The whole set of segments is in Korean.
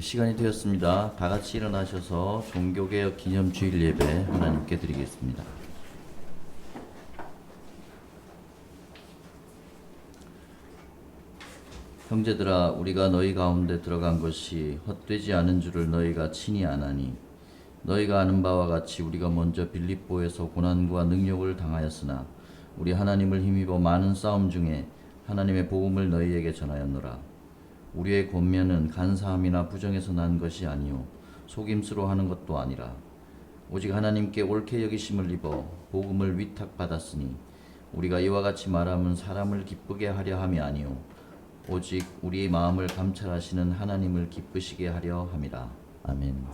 시간이 되었습니다. 다 같이 일어나셔서 종교개혁 기념주일 예배 하나님께 드리겠습니다. 형제들아, 우리가 너희 가운데 들어간 것이 헛되지 않은 줄을 너희가 친히 아나니, 너희가 아는 바와 같이 우리가 먼저 빌립보에서 고난과 능욕을 당하였으나 우리 하나님을 힘입어 많은 싸움 중에 하나님의 복음을 너희에게 전하였노라. 우리의 권면은 간사함이나 부정에서 난 것이 아니요 속임수로 하는 것도 아니라 오직 하나님께 옳게 여기심을 입어 복음을 위탁받았으니 우리가 이와 같이 말함은 사람을 기쁘게 하려 함이 아니요 오직 우리의 마음을 감찰하시는 하나님을 기쁘시게 하려 함이라. 아멘.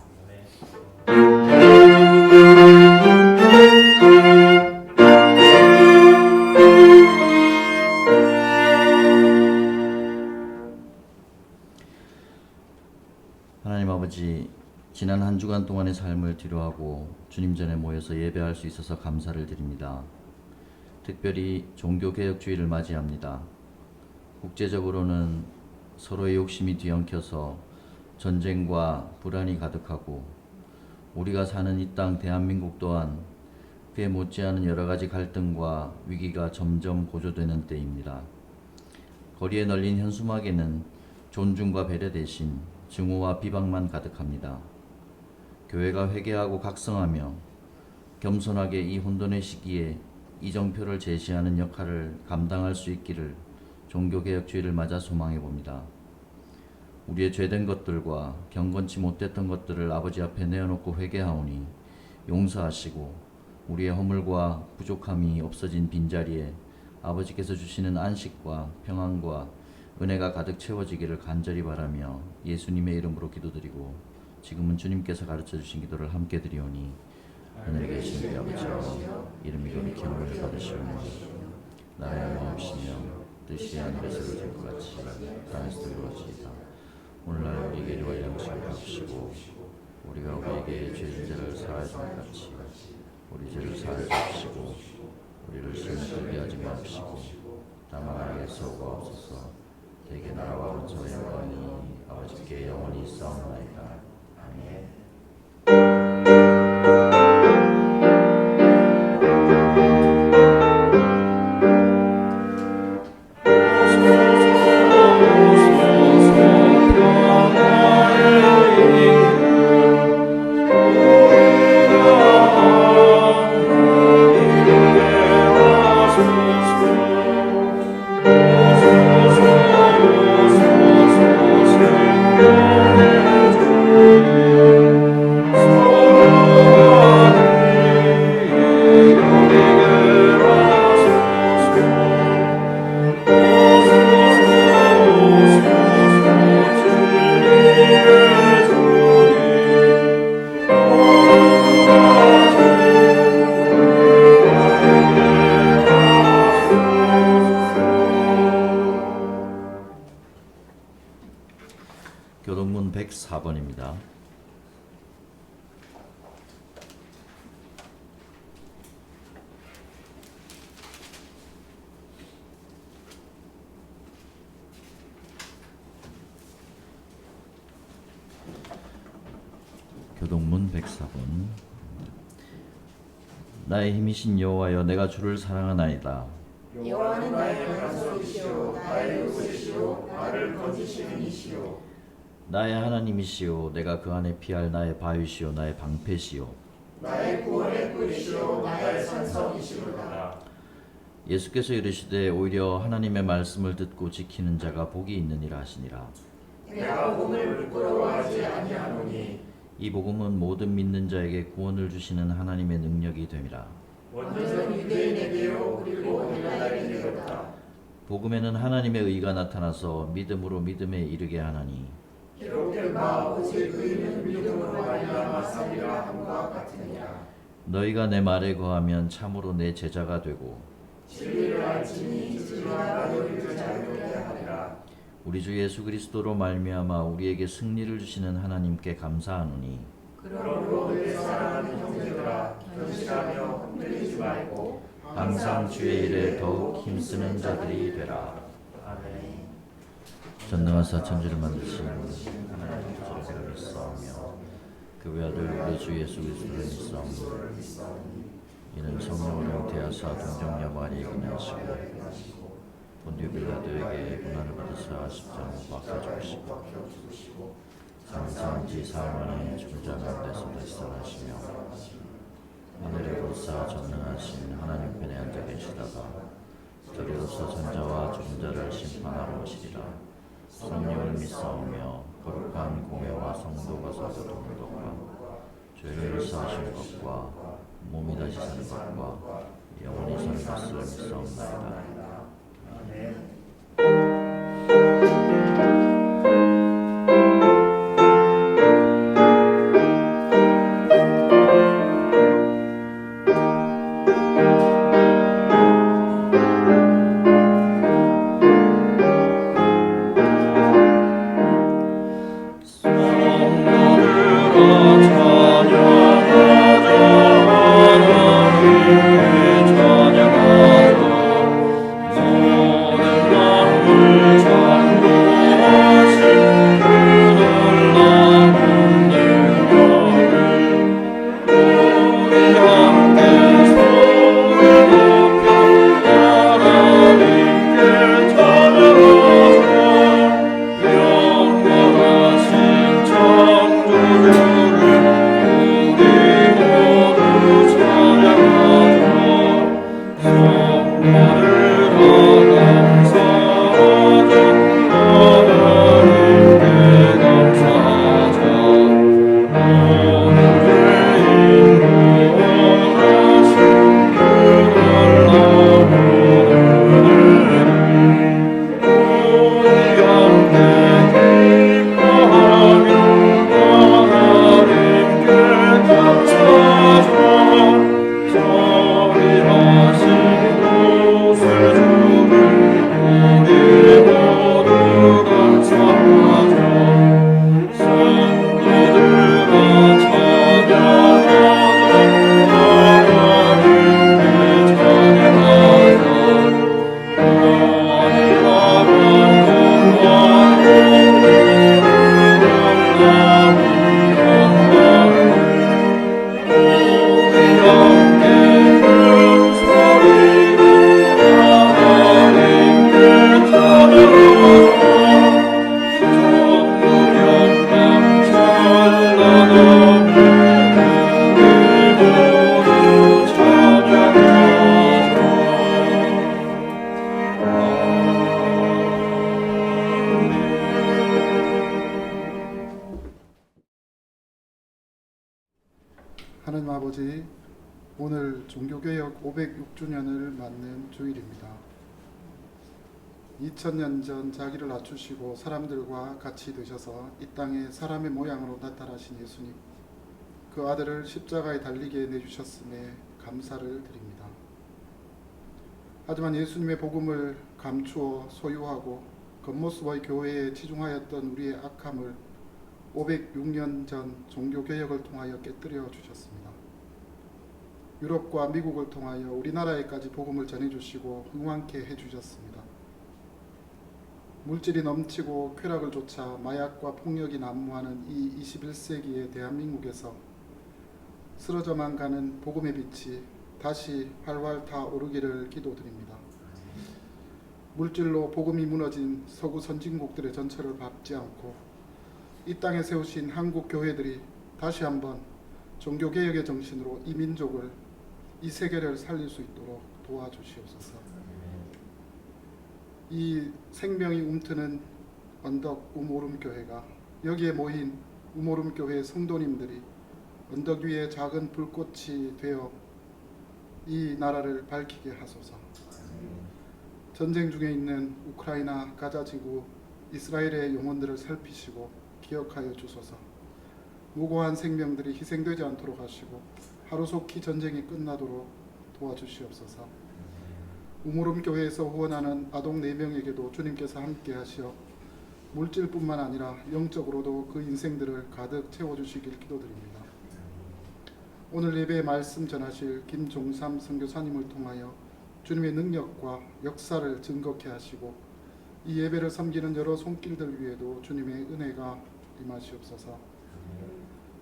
하나님 아버지, 지난 한 주간 동안의 삶을 뒤로하고 주님 전에 모여서 예배할 수 있어서 감사를 드립니다. 특별히 종교개혁주의를 맞이합니다. 국제적으로는 서로의 욕심이 뒤엉켜서 전쟁과 불안이 가득하고 우리가 사는 이 땅 대한민국 또한 그에 못지않은 여러 가지 갈등과 위기가 점점 고조되는 때입니다. 거리에 널린 현수막에는 존중과 배려 대신 증오와 비방만 가득합니다. 교회가 회개하고 각성하며 겸손하게 이 혼돈의 시기에 이정표를 제시하는 역할을 감당할 수 있기를 종교개혁주의를 맞아 소망해 봅니다. 우리의 죄된 것들과 경건치 못했던 것들을 아버지 앞에 내어놓고 회개하오니 용서하시고 우리의 허물과 부족함이 없어진 빈자리에 아버지께서 주시는 안식과 평안과 은혜가 가득 채워지기를 간절히 바라며 예수님의 이름으로 기도드리고 지금은 주님께서 가르쳐 주신 기도를 함께 드리오니 하늘에 계신 우리 아버지여, 이름이 거룩히 여김을 받으시오며 나라의 마옵시며 뜻이 하늘에서 이루어질 것 같이 땅에서도 이루어지이다. 오늘날 우리에게 일용할 양식을 주시고 우리가 우리에게 죄진 자를 사하여 준 것 같이 우리 죄를 사하여 주시고 우리를 시험에 들게 하지 마옵시고 다만 악에서 구하옵소서. 대개 나라와 원처와 영광이 아버지께 영원히 있사옵나이다. 아멘. 교동문 104번입니다. 교동문 104번. 나의 힘이신 여호와여, 내가 주를 사랑하나이다. 여호와는 나의 반석이시오, 나의 요새시오, 나를 건지시는 이시오. 나의 하나님이시오, 내가 그 안에 피할 나의 바위시오, 나의 방패시오. 나의 구원의 뿔이시오, 나의 산성이시로다. 예수께서 이르시되 오히려 하나님의 말씀을 듣고 지키는 자가 복이 있느니라 하시니라. 내가 복음을 부끄러워하지 아니하노니 이 복음은 모든 믿는 자에게 구원을 주시는 하나님의 능력이 됨이라. 먼저는 유대인에게요 그리고 헬라인에게로다. 복음에는 하나님의 의가 나타나서 믿음으로 믿음에 이르게 하나니 기록된 바 오직 의인은 믿음으로 말미암아 살리라 함과 같으니라. 너희가 내 말에 거하면 참으로 내 제자가 되고 진리를 알지니 진리가 너희를 자유롭게 하리라. 우리 주 예수 그리스도로 말미암아 우리에게 승리를 주시는 하나님께 감사하노니 그러므로 늘 사랑하는 형제들아, 견실하며 흔들리지 말고 항상 주의 일에 더욱 힘쓰는 자들이 되라. 아멘. 전능하사 천지를 만드신 하나님 아버지를 믿사오며 그 외아들 우리 주 예수 그리스도를 믿사오며 이는 성령으로 잉태하사 동정녀 마리에 기나시고 본디오 빌라도에게 고난을 받으사 십자가에 못 박혀 죽으시고 사망한 지 사흘 만에 죽은 자 가운데서 다시 살아나시며 하늘에 오르사 전능하신 하나님 편에 앉아 계시다가 저리로서 전자와 죽은 자를 심판하러 오시리라. 성령을 믿사오며 거룩한 공회와 성도가 사도되는 것과 죄를 사하신 것과 몸이 다시 사는 것과 영원히 사는 것을 믿사옵나이다. 하나님 아버지, 오늘 종교개혁 506주년을 맞는 주일입니다. 2000년 전 자기를 낮추시고 사람들과 같이 드셔서 이 땅에 사람의 모양으로 나타나신 예수님, 그 아들을 십자가에 달리게 내주셨음에 감사를 드립니다. 하지만 예수님의 복음을 감추어 소유하고 겉모습의 교회에 치중하였던 우리의 악함을 506년 전 종교개혁을 통하여 깨뜨려 주셨습니다. 유럽과 미국을 통하여 우리나라에까지 복음을 전해주시고 흥왕케 해주셨습니다. 물질이 넘치고 쾌락을 쫓아 마약과 폭력이 난무하는 이 21세기의 대한민국에서 쓰러져만 가는 복음의 빛이 다시 활활 타오르기를 기도드립니다. 물질로 복음이 무너진 서구 선진국들의 전철을 밟지 않고 이 땅에 세우신 한국 교회들이 다시 한번 종교개혁의 정신으로 이 민족을, 이 세계를 살릴 수 있도록 도와주시옵소서. 이 생명이 움트는 언덕 우모름교회가, 여기에 모인 우모름교회 성도님들이 언덕 위에 작은 불꽃이 되어 이 나라를 밝히게 하소서. 전쟁 중에 있는 우크라이나 가자 지구 이스라엘의 영혼들을 살피시고 기억하여 주소서. 무고한 생명들이 희생되지 않도록 하시고 하루속히 전쟁이 끝나도록 도와주시옵소서. 우모름교회에서 후원하는 아동 4명에게도 주님께서 함께 하시어 물질뿐만 아니라 영적으로도 그 인생들을 가득 채워주시길 기도드립니다. 오늘 예배의 말씀 전하실 김종삼 선교사님을 통하여 주님의 능력과 역사를 증거케 하시고 이 예배를 섬기는 여러 손길들 위에도 주님의 은혜가 임하시옵소서.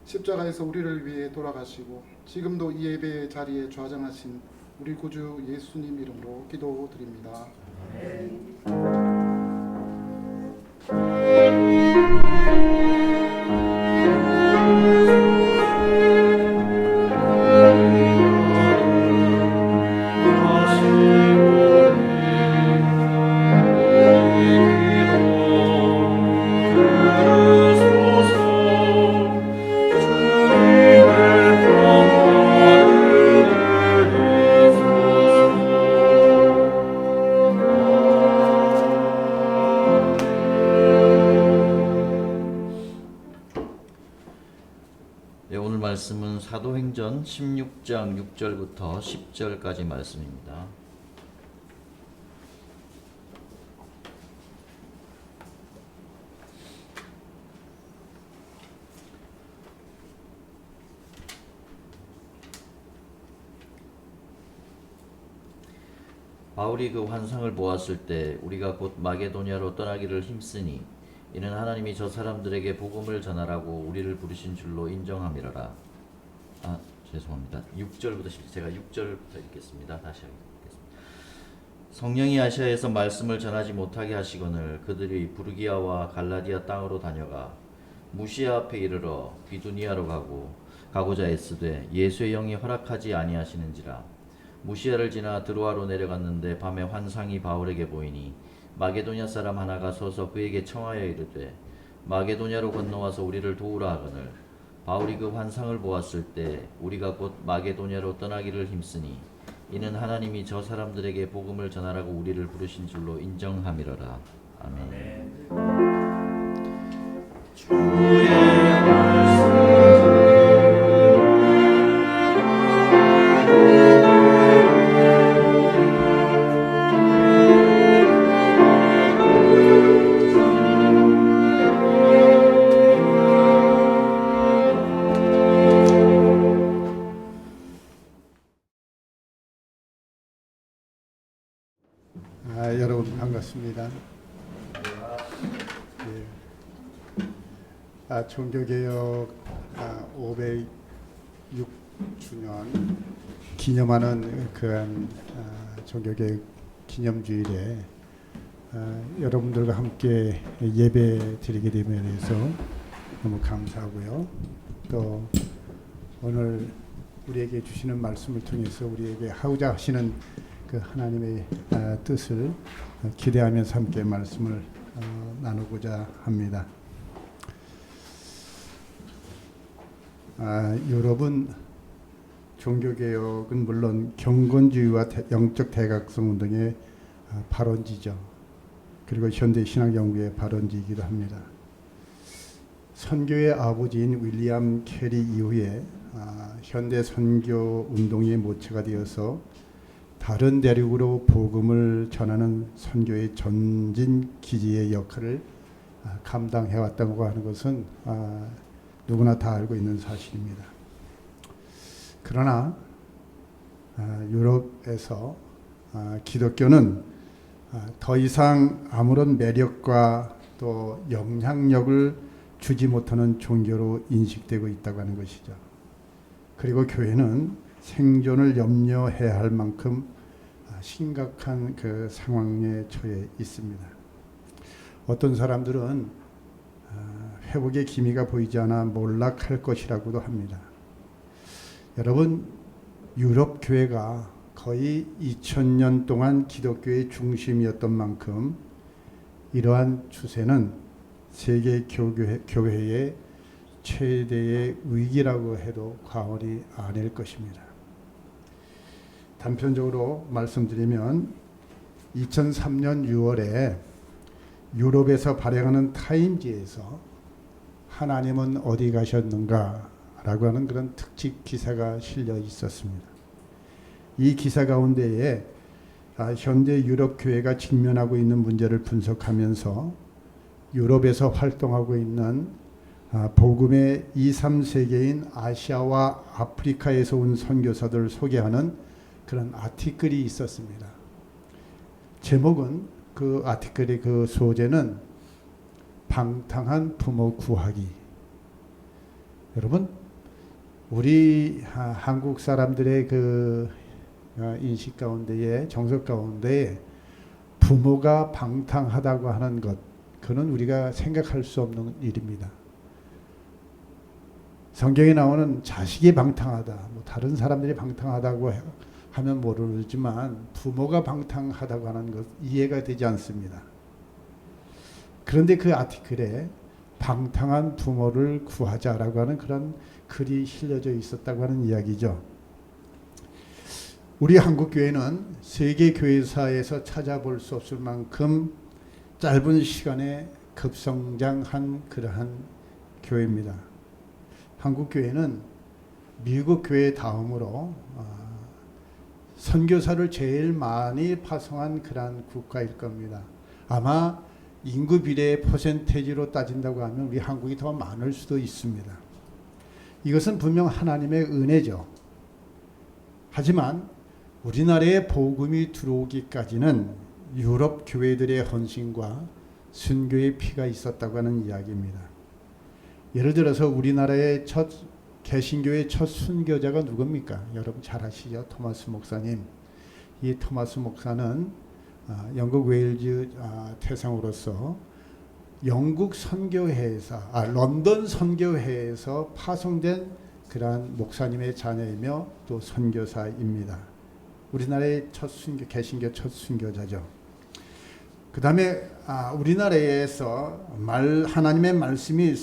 십자가에서 우리를 위해 돌아가시고 지금도 이 예배의 자리에 좌정하신 우리 구주 예수님 이름으로 기도드립니다. 네, 오늘 말씀은 사도행전 16장 6절부터 10절까지 말씀입니다. 바울이 그 환상을 보았을 때 우리가 곧 마게도냐로 떠나기를 힘쓰니 이는 하나님이 저 사람들에게 복음을 전하라고 우리를 부르신 줄로 인정함이라라. 죄송합니다. 6절부터 제가 6절부터 읽겠습니다. 다시 읽겠습니다. 성령이 아시아에서 말씀을 전하지 못하게 하시거늘 그들이 부르기아와 갈라디아 땅으로 다녀가 무시아 앞에 이르러 비두니아로 가고자 애쓰되 예수의 영이 허락하지 아니하시는지라. 무시아를 지나 드로아로 내려갔는데 밤에 환상이 바울에게 보이니 마게도냐 사람 하나가 서서 그에게 청하여 이르되 마게도냐로 건너와서 우리를 도우라 하거늘 바울이 그 환상을 보았을 때 우리가 곧 마게도냐로 떠나기를 힘쓰니 이는 하나님이 저 사람들에게 복음을 전하라고 우리를 부르신 줄로 인정함이로라. 아멘. 주의 말씀 여러분 반갑습니다. 종교개혁 506주년 기념하는 그한 종교개혁 기념주일에 여러분들과 함께 예배 드리게 됨에 대해서 너무 감사하고요. 또 오늘 우리에게 주시는 말씀을 통해서 우리에게 하고자 하시는 그 하나님의 뜻을 기대하면서 함께 말씀을 나누고자 합니다. 유럽은 종교개혁은 물론 경건주의와 영적 대각성 운동의 발원지죠. 그리고 현대 신학연구의 발원지이기도 합니다. 선교의 아버지인 윌리엄 캐리 이후에 현대 선교 운동의 모체가 되어서 다른 대륙으로 복음을 전하는 선교의 전진 기지의 역할을 감당해왔다고 하는 것은 누구나 다 알고 있는 사실입니다. 그러나 유럽에서 기독교는 더 이상 아무런 매력과 또 영향력을 주지 못하는 종교로 인식되고 있다고 하는 것이죠. 그리고 교회는 생존을 염려해야 할 만큼 심각한 그 상황에 처해 있습니다. 어떤 사람들은 회복의 기미가 보이지 않아 몰락할 것이라고도 합니다. 여러분, 유럽 교회가 거의 2000년 동안 기독교의 중심이었던 만큼 이러한 추세는 세계 교회의 최대의 위기라고 해도 과언이 아닐 것입니다. 단편적으로 말씀드리면 2003년 6월에 유럽에서 발행하는 타임지에서 하나님은 어디 가셨는가 라고 하는 그런 특집 기사가 실려 있었습니다. 이 기사 가운데에 현대 유럽 교회가 직면하고 있는 문제를 분석하면서 유럽에서 활동하고 있는 복음의 2, 3세계인 아시아와 아프리카에서 온 선교사들을 소개하는 그런 아티클이 있었습니다. 제목은 그 아티클의 그 소재는 방탕한 부모 구하기. 여러분, 우리 한국 사람들의 그 인식 가운데에, 정서 가운데에 부모가 방탕하다고 하는 것, 그는 우리가 생각할 수 없는 일입니다. 성경에 나오는 자식이 방탕하다, 뭐 다른 사람들이 방탕하다고 하면 모르지만 부모가 방탕하다고 하는 것 이해가 되지 않습니다. 그런데 그 아티클에 방탕한 부모를 구하자라고 하는 그런 글이 실려져 있었다고 하는 이야기죠. 우리 한국교회는 세계 교회사에서 찾아볼 수 없을 만큼 짧은 시간에 급성장한 그러한 교회입니다. 한국교회는 미국 교회 다음으로 선교사를 제일 많이 파송한 그러한 국가일 겁니다. 아마 인구 비례 퍼센테이지로 따진다고 하면 우리 한국이 더 많을 수도 있습니다. 이것은 분명 하나님의 은혜죠. 하지만 우리나라에 복음이 들어오기까지는 유럽 교회들의 헌신과 순교의 피가 있었다고 하는 이야기입니다. 예를 들어서 우리나라의 첫 개신교의 첫 순교자가 누굽니까? 여러분 잘 아시죠? 토마스 목사님. 이 토마스 목사는 영국 웨일즈 태생으로서 영국 선교회에서 런던 선교회에서 파송된 그러한 목사님의 자녀이며 또 선교사입니다. 우리나라의 첫 순교, 개신교 첫 순교자죠. 그 다음에 우리나라에서 하나님의 말씀인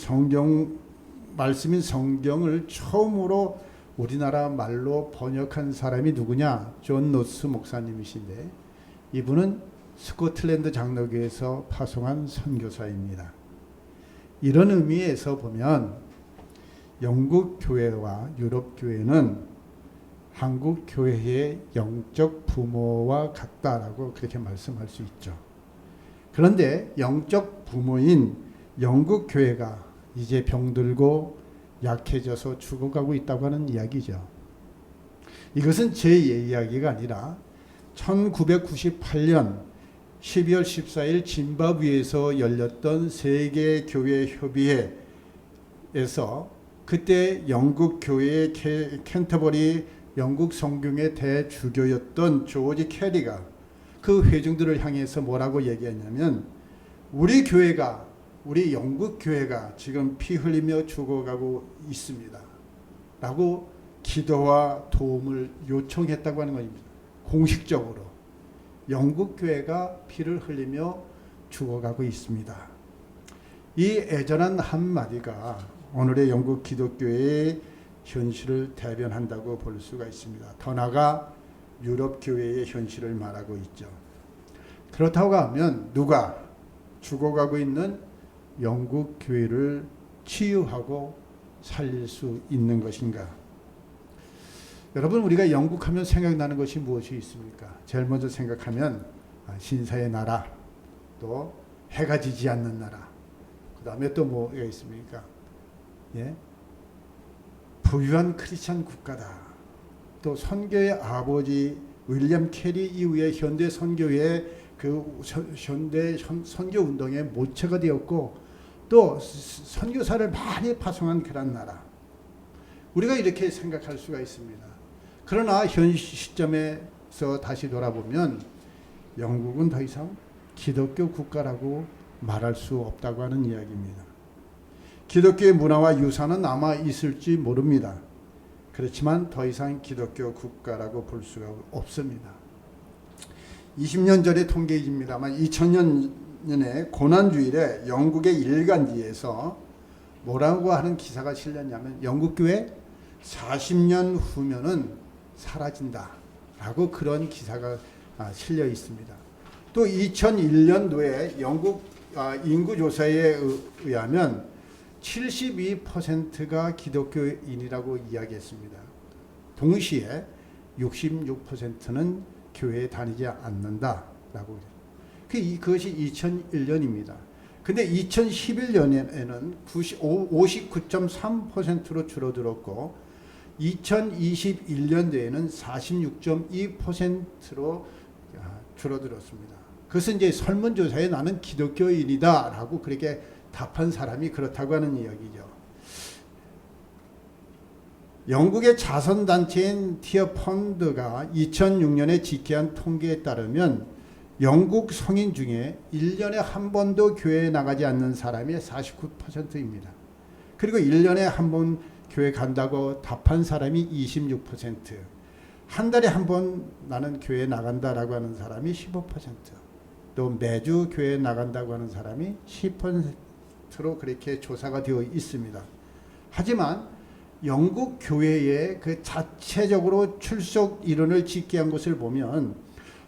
성경을 처음으로 우리나라 말로 번역한 사람이 누구냐? 존 노스 목사님이신데 이분은 스코틀랜드 장로교에서 파송한 선교사입니다. 이런 의미에서 보면 영국 교회와 유럽 교회는 한국 교회의 영적 부모와 같다라고 그렇게 말씀할 수 있죠. 그런데 영적 부모인 영국 교회가 이제 병들고 약해져서 죽어가고 있다고 하는 이야기죠. 이것은 제 이야기가 아니라 1998년 12월 14일 짐바브웨에서 열렸던 세계교회협의회에서 그때 영국 교회의 캔터버리 영국 성경의 대주교였던 조지 캐리가 그 회중들을 향해서 뭐라고 얘기했냐면 우리 교회가 우리 영국 교회가 지금 피 흘리며 죽어가고 있습니다. 라고 기도와 도움을 요청했다고 하는 것입니다. 공식적으로 영국 교회가 피를 흘리며 죽어가고 있습니다. 이 애절한 한마디가 오늘의 영국 기독교의 현실을 대변한다고 볼 수가 있습니다. 더 나아가 유럽 교회의 현실을 말하고 있죠. 그렇다고 하면 누가 죽어가고 있는 영국 교회를 치유하고 살릴 수 있는 것인가? 여러분, 우리가 영국 하면 생각나는 것이 무엇이 있습니까? 제일 먼저 생각하면 신사의 나라, 또 해가 지지 않는 나라, 그 다음에 또 뭐가 있습니까? 예? 부유한 크리스찬 국가다. 또 선교의 아버지 윌리엄 캐리 이후에 현대 선교의 그 현대 선교 운동의 모체가 되었고 또 선교사를 많이 파송한 그런 나라. 우리가 이렇게 생각할 수가 있습니다. 그러나 현 시점에서 다시 돌아보면 영국은 더 이상 기독교 국가라고 말할 수 없다고 하는 이야기입니다. 기독교의 문화와 유산은 아마 있을지 모릅니다. 그렇지만 더 이상 기독교 국가라고 볼 수가 없습니다. 20년 전의 통계입니다만 2000년에 고난주일에 영국의 일간지에서 뭐라고 하는 기사가 실렸냐면 영국교회 40년 후면은 사라진다라고 그런 기사가 실려 있습니다. 또 2001년도에 영국 인구조사에 의하면 72%가 기독교인이라고 이야기했습니다. 동시에 66%는 교회에 다니지 않는다라고. 그것이 2001년입니다. 근데 2011년에는 59.3%로 줄어들었고 2021년도에는 46.2%로 줄어들었습니다. 그 그것은 이제 설문조사에 나는 기독교인이다라고 그렇게 답한 사람이 그렇다고 하는 이야기죠. 영국의 자선단체인 티어펀드가 2006년에 집계한 통계에 따르면 영국 성인 중에 1년에 한 번도 교회에 나가지 않는 사람이 49%입니다. 그리고 1년에 한 번 교회 간다고 답한 사람이 26%, 한 달에 한 번 나는 교회 나간다라고 하는 사람이 15%, 또 매주 교회 나간다고 하는 사람이 10%로 그렇게 조사가 되어 있습니다. 하지만 영국 교회의 그 자체적으로 출석 인원을 집계한 것을 보면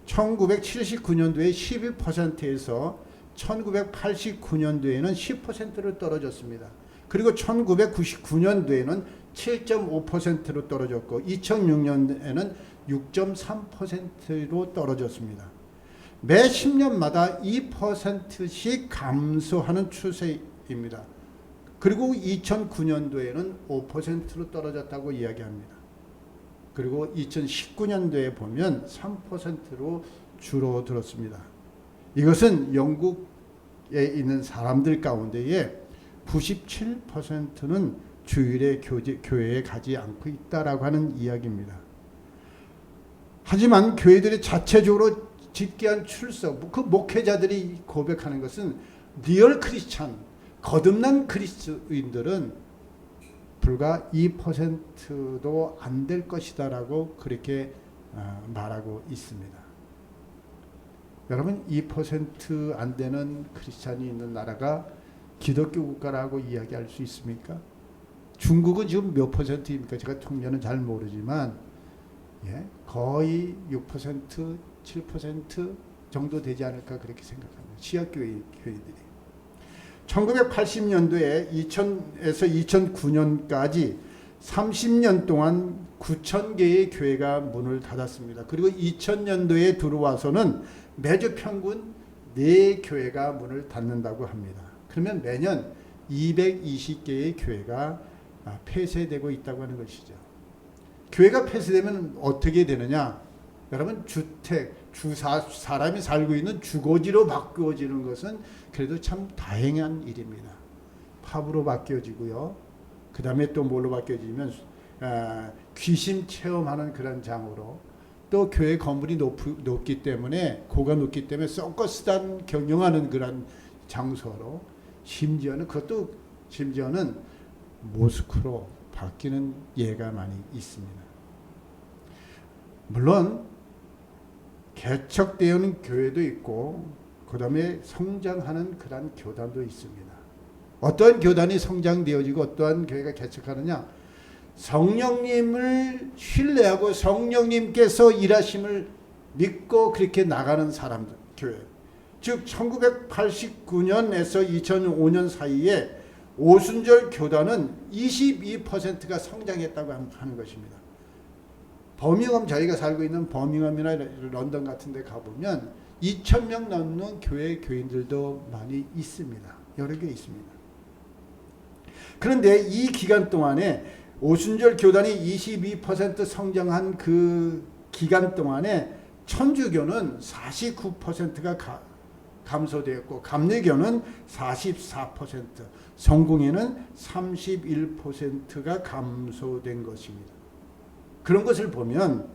1979년도에 12%에서 1989년도에는 10%로 떨어졌습니다. 그리고 1999년도에는 7.5%로 떨어졌고 2006년에는 6.3%로 떨어졌습니다. 매 10년마다 2%씩 감소하는 추세입니다. 그리고 2009년도에는 5%로 떨어졌다고 이야기합니다. 그리고 2019년도에 보면 3%로 줄어들었습니다. 이것은 영국에 있는 사람들 가운데에 97%는 주일에 교회에 가지 않고 있다라고 하는 이야기입니다. 하지만 교회들이 자체적으로 집계한 출석, 그 목회자들이 고백하는 것은 리얼 크리스찬, 거듭난 그리스도인들은 불과 2%도 안 될 것이다라고 그렇게 말하고 있습니다. 여러분, 2% 안 되는 크리스찬이 있는 나라가 기독교 국가라고 이야기할 수 있습니까? 중국은 지금 몇 퍼센트입니까? 제가 통계는 잘 모르지만 거의 6%, 7% 정도 되지 않을까 그렇게 생각합니다. 시아교회들이. 1980년도에 2000에서 2009년까지 30년 동안 9,000개의 교회가 문을 닫았습니다. 그리고 2000년도에 들어와서는 매주 평균 4교회가 문을 닫는다고 합니다. 그러면 매년 220개의 교회가 폐쇄되고 있다고 하는 것이죠. 교회가 폐쇄되면 어떻게 되느냐? 여러분, 사람이 살고 있는 주거지로 바꾸어지는 것은 그래도 참 다행한 일입니다. 팝으로 바뀌어지고요. 그 다음에 또 뭘로 바뀌어지면 귀신 체험하는 그런 장으로, 또 교회 건물이 높기 때문에 고가 높기 때문에 서커스단 경영하는 그런 장소로, 심지어는 모스크로 바뀌는 예가 많이 있습니다. 물론 개척되는 교회도 있고 그 다음에 성장하는 그런 교단도 있습니다. 어떠한 교단이 성장되어지고 어떠한 교회가 개척하느냐? 성령님을 신뢰하고 성령님께서 일하심을 믿고 그렇게 나가는 사람들, 교회. 즉 1989년에서 2005년 사이에 오순절 교단은 22%가 성장했다고 하는 것입니다. 버밍엄, 저희가 살고 있는 버밍엄이나 런던 같은 데 가보면 2,000명 넘는 교인들도 많이 있습니다. 여러 개 있습니다. 그런데 이 기간 동안에 오순절 교단이 22% 성장한 그 기간 동안에 천주교는 49%가 감소되었고 감리교는 44%, 성공회는 31%가 감소된 것입니다. 그런 것을 보면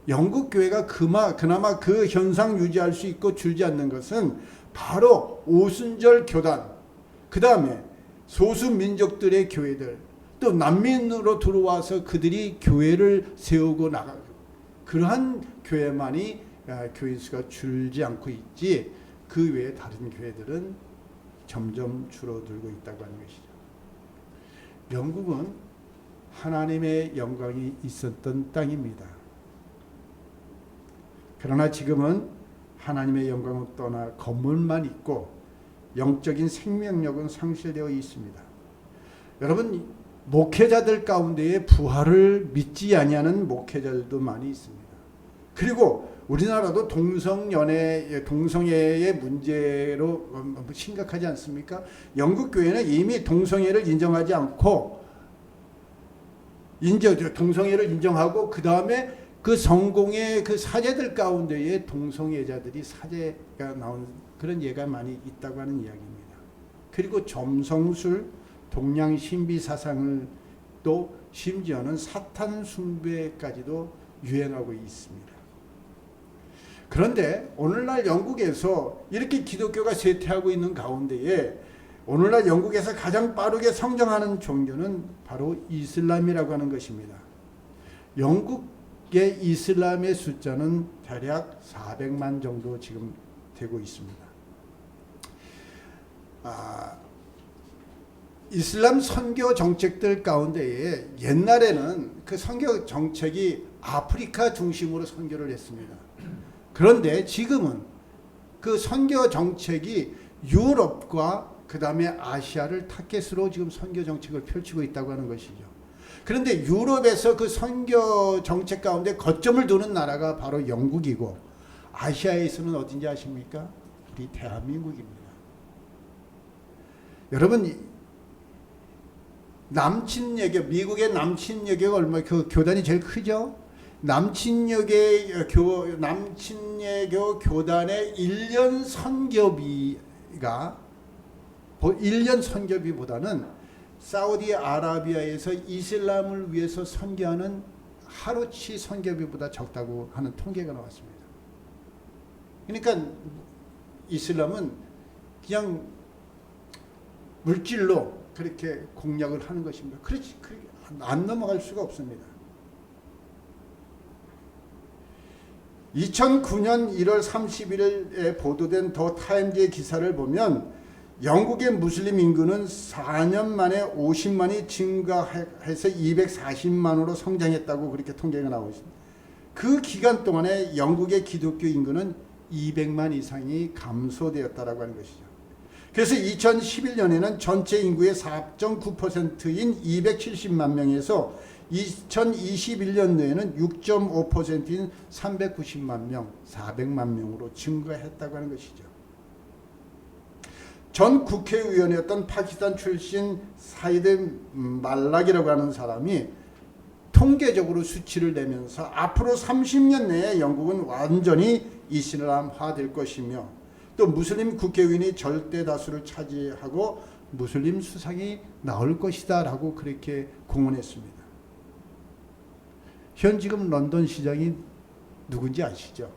영국 교회가 그나마 그 현상 유지할 수 있고 줄지 않는 것은 바로 오순절 교단, 그 다음에 소수 민족들의 교회들, 또 난민으로 들어와서 그들이 교회를 세우고 나가고, 그러한 교회만이 교인 수가 줄지 않고 있지, 그 외에 다른 교회들은 점점 줄어들고 있다고 하는 것이죠. 영국은 하나님의 영광이 있었던 땅입니다. 그러나 지금은 하나님의 영광을 떠나 건물만 있고 영적인 생명력은 상실되어 있습니다. 여러분, 목회자들 가운데에 부활을 믿지 아니하는 목회자들도 많이 있습니다. 그리고 우리나라도 동성애의 문제로 심각하지 않습니까? 영국 교회는 이미 동성애를 인정하지 않고 동성애를 인정하고 그 다음에 그 성공의 그 사제들 가운데에 동성애자들이 사제가 나온 그런 예가 많이 있다고 하는 이야기입니다. 그리고 점성술, 동양 신비 사상을 또 심지어는 사탄 숭배까지도 유행하고 있습니다. 그런데 오늘날 영국에서 이렇게 기독교가 쇠퇴하고 있는 가운데에 오늘날 영국에서 가장 빠르게 성장하는 종교는 바로 이슬람이라고 하는 것입니다. 영국의 이슬람의 숫자는 대략 400만 정도 지금 되고 있습니다. 이슬람 선교 정책들 가운데에 옛날에는 그 선교 정책이 아프리카 중심으로 선교를 했습니다. 그런데 지금은 그 선교 정책이 유럽과 그 다음에 아시아를 타겟으로 지금 선교 정책을 펼치고 있다고 하는 것이죠. 그런데 유럽에서 그 선교 정책 가운데 거점을 두는 나라가 바로 영국이고 아시아에서는 어딘지 아십니까? 우리 대한민국입니다. 여러분 남친여교, 미국의 남친여교가 얼마 그 교단이 제일 크죠? 남친여교 교단의 1년 선교비가 1년 선교비보다는 사우디아라비아에서 이슬람을 위해서 선교하는 하루치 선교비보다 적다고 하는 통계가 나왔습니다. 그러니까 이슬람은 그냥 물질로 그렇게 공략을 하는 것입니다. 그렇지, 안 넘어갈 수가 없습니다. 2009년 1월 31일에 보도된 더 타임즈의 기사를 보면 영국의 무슬림 인구는 4년 만에 50만이 증가해서 240만으로 성장했다고 그렇게 통계가 나오고 있습니다. 그 기간 동안에 영국의 기독교 인구는 200만 이상이 감소되었다라고 하는 것이죠. 그래서 2011년에는 전체 인구의 4.9%인 270만 명에서 2021년도에는 6.5%인 390만 명, 400만 명으로 증가했다고 하는 것이죠. 전 국회의원이었던 파키스탄 출신 사이드 말락이라고 하는 사람이 통계적으로 수치를 내면서 앞으로 30년 내에 영국은 완전히 이슬람화될 것이며 또 무슬림 국회의원이 절대 다수를 차지하고 무슬림 수상이 나올 것이다 라고 그렇게 공언했습니다. 현 지금 런던 시장이 누군지 아시죠?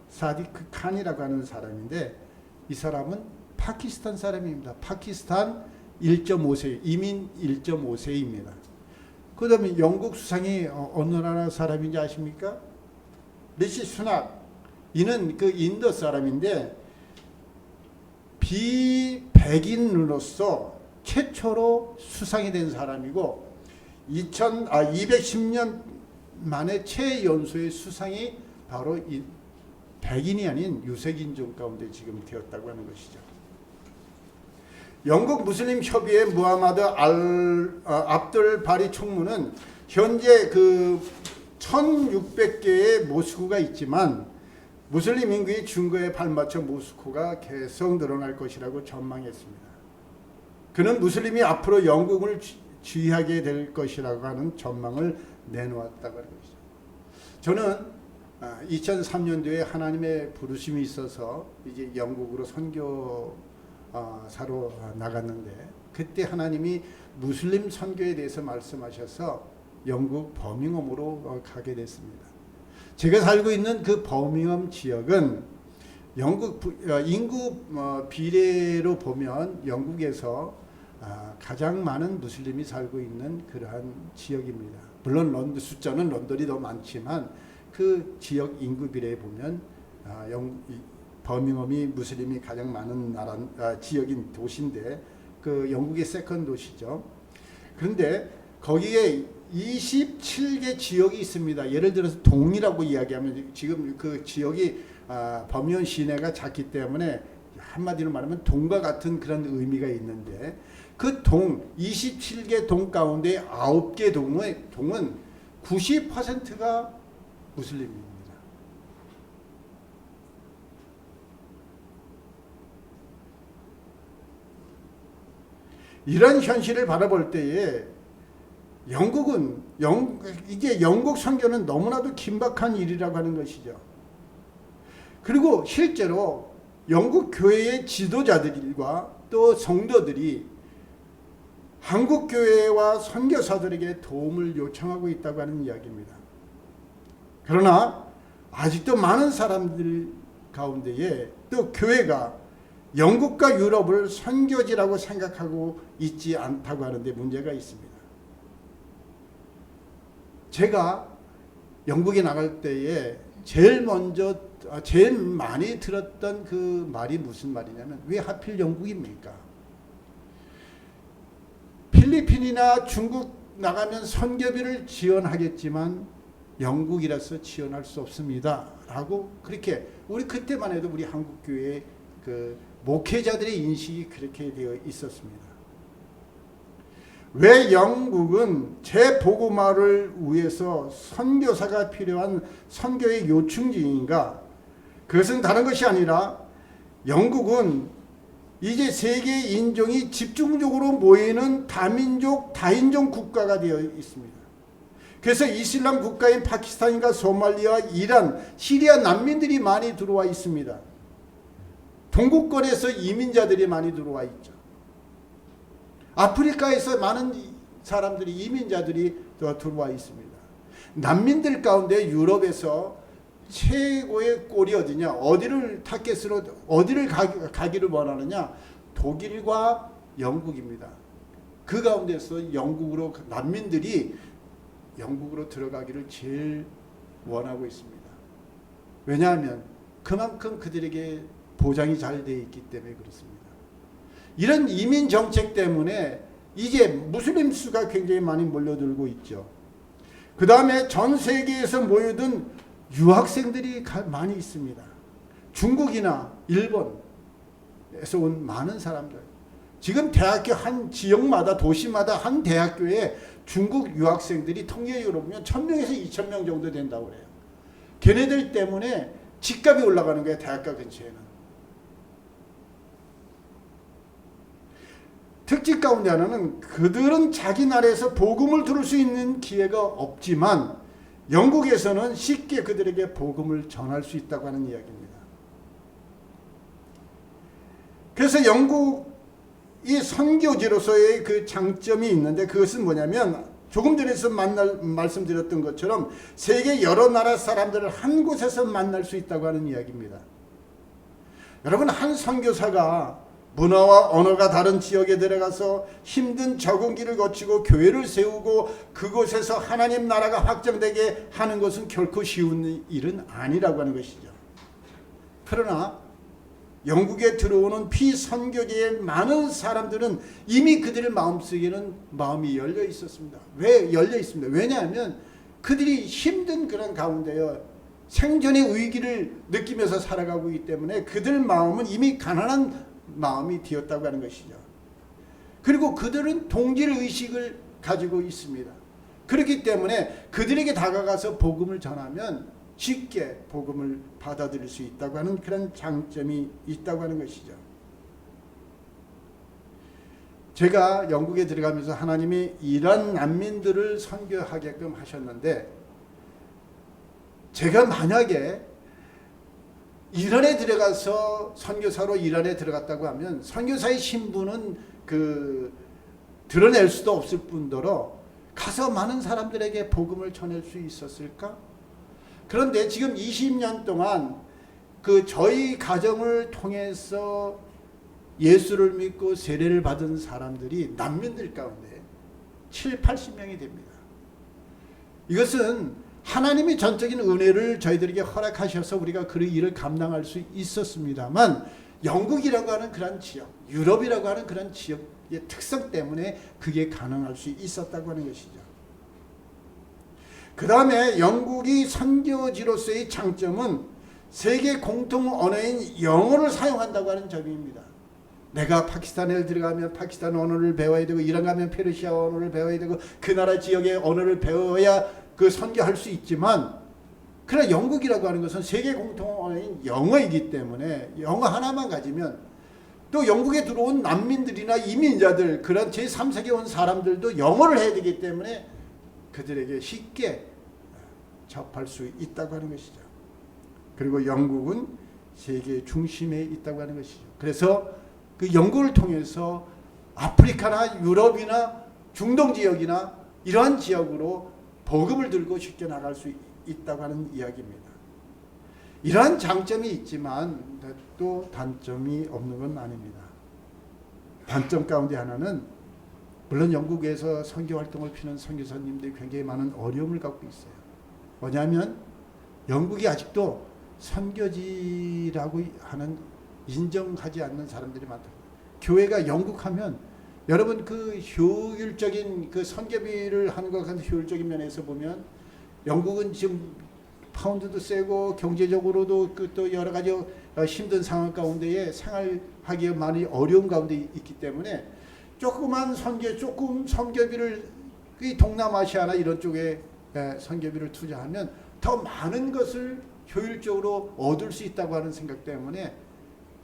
사디크 칸이라고 하는 사람인데 이 사람은 파키스탄 사람입니다. 파키스탄 1.5세 이민 1.5세입니다. 그 다음에 영국 수상이 어느 나라 사람인지 아십니까? 리시 수낙. 이는 그 인도 사람인데 비백인으로서 최초로 수상이 된 사람이고 210년 만에 최연소의 수상이 바로 이 백인이 아닌 유색인종 가운데 지금 되었다고 하는 것이죠. 영국 무슬림 협의회 무하마드 압둘 바리 총무는 현재 그 1600개의 모스크가 있지만 무슬림 인구의 증가에 발맞춰 모스크가 계속 늘어날 것이라고 전망했습니다. 그는 무슬림이 앞으로 영국을 지휘하게 될 것이라고 하는 전망을 내놓았다고 하는 것이죠. 저는 2003년도에 하나님의 부르심이 있어서 이제 영국으로 선교사로 나갔는데 그때 하나님이 무슬림 선교에 대해서 말씀하셔서 영국 버밍엄으로 가게 됐습니다. 제가 살고 있는 그 버밍엄 지역은 영국 인구 비례로 보면 영국에서 가장 많은 무슬림이 살고 있는 그러한 지역입니다. 물론 런던 숫자는 런던이 더 많지만 그 지역 인구 비례에 보면 버밍엄이 무슬림이 가장 많은 지역인 도시인데 그 영국의 세컨 도시죠. 그런데 거기에 27개 지역이 있습니다. 예를 들어서 동이라고 이야기하면 지금 그 지역이 버밍엄 시내가 작기 때문에 한마디로 말하면 동과 같은 그런 의미가 있는데 그 동 27개 동 가운데 9개 동은 90%가 무슬림입니다. 이런 현실을 바라볼 때에 이게 영국 선교는 너무나도 긴박한 일이라고 하는 것이죠. 그리고 실제로 영국 교회의 지도자들과 또 성도들이 한국 교회와 선교사들에게 도움을 요청하고 있다고 하는 이야기입니다. 그러나 아직도 많은 사람들 가운데에 또 교회가 영국과 유럽을 선교지라고 생각하고 있지 않다고 하는데 문제가 있습니다. 제가 영국에 나갈 때에 제일 많이 들었던 그 말이 무슨 말이냐면, 왜 하필 영국입니까? 필리핀이나 중국 나가면 선교비를 지원하겠지만 영국이라서 지원할 수 없습니다 라고, 그렇게 우리 그때만 해도 우리 한국교회 그 목회자들의 인식이 그렇게 되어 있었습니다. 왜 영국은 재복음화를 위해서 선교사가 필요한 선교의 요충지인가? 그것은 다른 것이 아니라 영국은 이제 세계 인종이 집중적으로 모이는 다민족 다인종 국가가 되어 있습니다. 그래서 이슬람 국가인 파키스탄과 소말리아, 이란, 시리아 난민들이 많이 들어와 있습니다. 동구권에서 이민자들이 많이 들어와 있죠. 아프리카에서 많은 사람들이, 이민자들이 들어와 있습니다. 난민들 가운데 유럽에서 최고의 꼴이 어디냐? 어디를 타겟으로 어디를 가기를 원하느냐? 독일과 영국입니다. 그 가운데서 영국으로 난민들이 영국으로 들어가기를 제일 원하고 있습니다. 왜냐하면 그만큼 그들에게 보장이 잘 되어 있기 때문에 그렇습니다. 이런 이민 정책 때문에 이제 무슬림 수가 굉장히 많이 몰려들고 있죠. 그 다음에 전 세계에서 모여든 유학생들이 많이 있습니다. 중국이나 일본에서 온 많은 사람들. 지금 대학교 한 지역마다, 도시마다 한 대학교에 중국 유학생들이 통계적으로 보면 1000명에서 2000명 정도 된다고 그래요. 걔네들 때문에 집값이 올라가는 거예요. 대학가 근처에는. 특징 가운데 하나는 그들은 자기 나라에서 복음을 들을 수 있는 기회가 없지만 영국에서는 쉽게 그들에게 복음을 전할 수 있다고 하는 이야기입니다. 그래서 영국이 선교지로서의 그 장점이 있는데, 그것은 뭐냐면 조금 전에서 말씀드렸던 것처럼 세계 여러 나라 사람들을 한 곳에서 만날 수 있다고 하는 이야기입니다. 여러분, 한 선교사가 문화와 언어가 다른 지역에 들어가서 힘든 적응기를 거치고 교회를 세우고 그곳에서 하나님 나라가 확장되게 하는 것은 결코 쉬운 일은 아니라고 하는 것이죠. 그러나 영국에 들어오는 비선교계의 많은 사람들은 이미 그들의 마음속에는 마음이 열려 있었습니다. 왜 열려 있습니다? 왜냐하면 그들이 힘든 그런 가운데요, 생존의 위기를 느끼면서 살아가고 있기 때문에 그들 마음은 이미 가난한 마음이 되었다고 하는 것이죠. 그리고 그들은 동질의식을 가지고 있습니다. 그렇기 때문에 그들에게 다가가서 복음을 전하면 쉽게 복음을 받아들일 수 있다고 하는 그런 장점이 있다고 하는 것이죠. 제가 영국에 들어가면서 하나님이 이런 난민들을 선교하게끔 하셨는데, 제가 만약에 이란에 들어가서 선교사로 이란에 들어갔다고 하면 선교사의 신분은 드러낼 수도 없을 뿐더러 가서 많은 사람들에게 복음을 전할 수 있었을까? 그런데 지금 20년 동안 저희 가정을 통해서 예수를 믿고 세례를 받은 사람들이 난민들 가운데 70-80명이 됩니다. 이것은 하나님이 전적인 은혜를 저희들에게 허락하셔서 우리가 그 일을 감당할 수 있었습니다만, 영국이라고 하는 그런 지역, 유럽이라고 하는 그런 지역의 특성 때문에 그게 가능할 수 있었다고 하는 것이죠. 그 다음에 영국이 선교지로서의 장점은 세계 공통 언어인 영어를 사용한다고 하는 점입니다. 내가 파키스탄에 들어가면 파키스탄 언어를 배워야 되고, 이란 가면 페르시아 언어를 배워야 되고, 그 나라 지역의 언어를 배워야 선교할 수 있지만, 그러나 영국이라고 하는 것은 세계 공통 언어인 영어이기 때문에 영어 하나만 가지면, 또 영국에 들어온 난민들이나 이민자들, 그런 제3세계 온 사람들도 영어를 해야 되기 때문에 그들에게 쉽게 접할 수 있다고 하는 것이죠. 그리고 영국은 세계 중심에 있다고 하는 것이죠. 그래서 그 영국을 통해서 아프리카나 유럽이나 중동 지역이나 이러한 지역으로 복음을 들고 쉽게 나갈 수 있다고 하는 이야기입니다. 이러한 장점이 있지만 또 단점이 없는 건 아닙니다. 단점 가운데 하나는 물론 영국에서 선교 활동을 피는 선교사님들이 굉장히 많은 어려움을 갖고 있어요. 뭐냐면 영국이 아직도 선교지라고 하는 인정하지 않는 사람들이 많다. 교회가 영국 하면 여러분 그 효율적인 그 선교비를 하는 것 같은 효율적인 면에서 보면 영국은 지금 파운드도 세고 경제적으로도 그 또 여러 가지 힘든 상황 가운데에 생활하기에 많이 어려운 가운데 있기 때문에 조금 선교비를 이 동남아시아나 이런 쪽에 선교비를 투자하면 더 많은 것을 효율적으로 얻을 수 있다고 하는 생각 때문에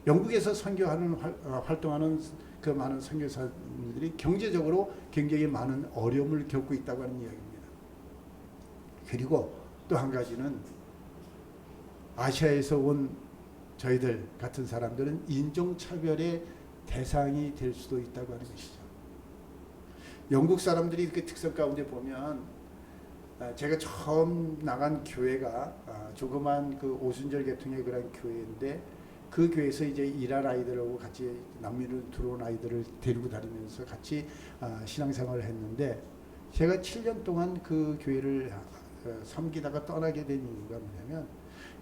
영국에서 선교하는 활동하는 그 많은 선교사님들이 경제적으로 굉장히 많은 어려움을 겪고 있다고 하는 이야기입니다. 그리고 또 한 가지는 아시아에서 온 저희들 같은 사람들은 인종차별의 대상이 될 수도 있다고 하는 것이죠. 영국 사람들이 그 특성 가운데 보면 제가 처음 나간 교회가 조그만 그 오순절 계통의 그런 교회인데 그 교회에서 이제 일할 아이들하고 같이 난민으로 들어온 아이들을 데리고 다니면서 같이 신앙생활을 했는데 제가 7년 동안 그 교회를 섬기다가 떠나게 된 이유가 뭐냐면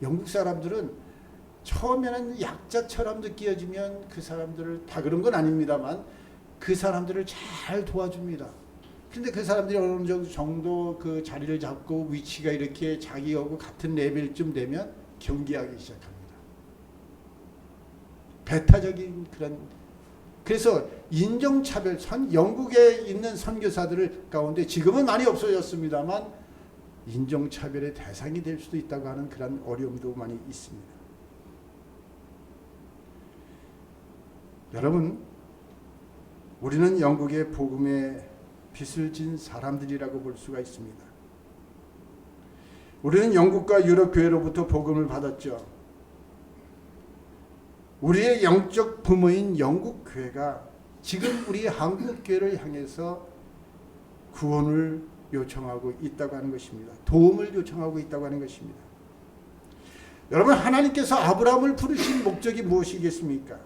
영국 사람들은 처음에는 약자처럼 느껴지면 그 사람들을 다 그런 건 아닙니다만 그 사람들을 잘 도와줍니다. 근데 그 사람들이 어느 정도 그 자리를 잡고 위치가 이렇게 자기하고 같은 레벨쯤 되면 경계하기 시작합니다. 배타적인 그런 그래서 인종차별 영국에 있는 선교사들 가운데 지금은 많이 없어졌습니다만 인종차별의 대상이 될 수도 있다고 하는 그런 어려움도 많이 있습니다. 여러분, 우리는 영국의 복음에 빚을 진 사람들이라고 볼 수가 있습니다. 우리는 영국과 유럽 교회로부터 복음을 받았죠. 우리의 영적 부모인 영국 교회가 지금 우리 한국 교회를 향해서 구원을 요청하고 있다고 하는 것입니다. 도움을 요청하고 있다고 하는 것입니다. 여러분, 하나님께서 아브라함을 부르신 목적이 무엇이겠습니까?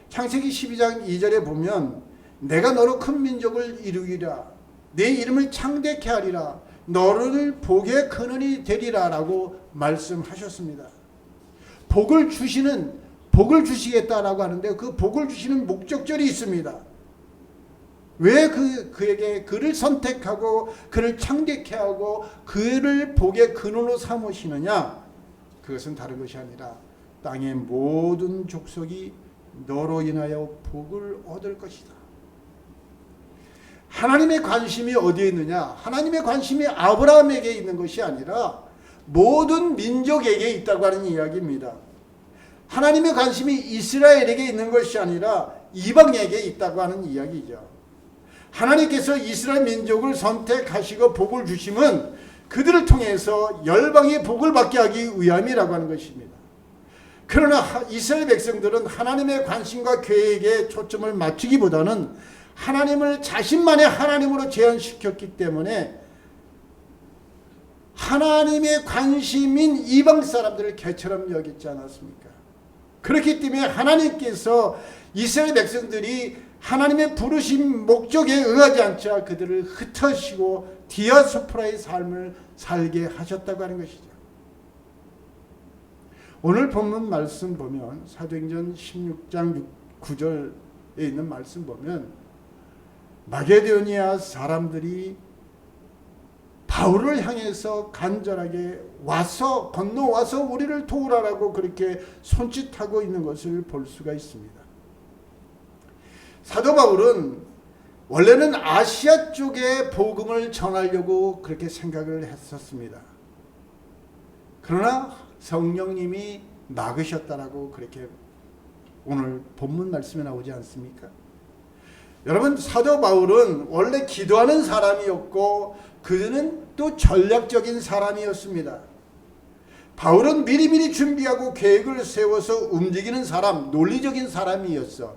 창세기 12장 2절에 보면 내가 너로 큰 민족을 이루리라 내 이름을 창대케 하리라 너를 복의 근원이 되리라 라고 말씀하셨습니다. 복을 주시겠다라고 하는데 그 복을 주시는 목적절이 있습니다. 왜 그에게 그를 선택하고 그를 창대케 하고 그를 복의 근원으로 삼으시느냐? 그것은 다른 것이 아니라 땅의 모든 족속이 너로 인하여 복을 얻을 것이다. 하나님의 관심이 어디에 있느냐? 하나님의 관심이 아브라함에게 있는 것이 아니라 모든 민족에게 있다고 하는 이야기입니다. 하나님의 관심이 이스라엘에게 있는 것이 아니라 이방에게 있다고 하는 이야기죠. 하나님께서 이스라엘 민족을 선택하시고 복을 주심은 그들을 통해서 열방의 복을 받게 하기 위함이라고 하는 것입니다. 그러나 이스라엘 백성들은 하나님의 관심과 계획에 초점을 맞추기보다는 하나님을 자신만의 하나님으로 제한시켰기 때문에 하나님의 관심인 이방 사람들을 개처럼 여겼지 않았습니까? 그렇기 때문에 하나님께서 이스라엘 백성들이 하나님의 부르신 목적에 응하지 않자 그들을 흩으시고 디아스포라의 삶을 살게 하셨다고 하는 것이죠. 오늘 본문 말씀 보면 사도행전 16장 9절에 있는 말씀 보면 마게도니아 사람들이 바울을 향해서 간절하게 건너와서 우리를 도우라라고 그렇게 손짓하고 있는 것을 볼 수가 있습니다. 사도 바울은 원래는 아시아 쪽에 복음을 전하려고 그렇게 생각을 했었습니다. 그러나 성령님이 막으셨다라고 그렇게 오늘 본문 말씀에 나오지 않습니까? 여러분, 사도 바울은 원래 기도하는 사람이었고 그는 또 전략적인 사람이었습니다. 바울은 미리미리 준비하고 계획을 세워서 움직이는 사람, 논리적인 사람이었어.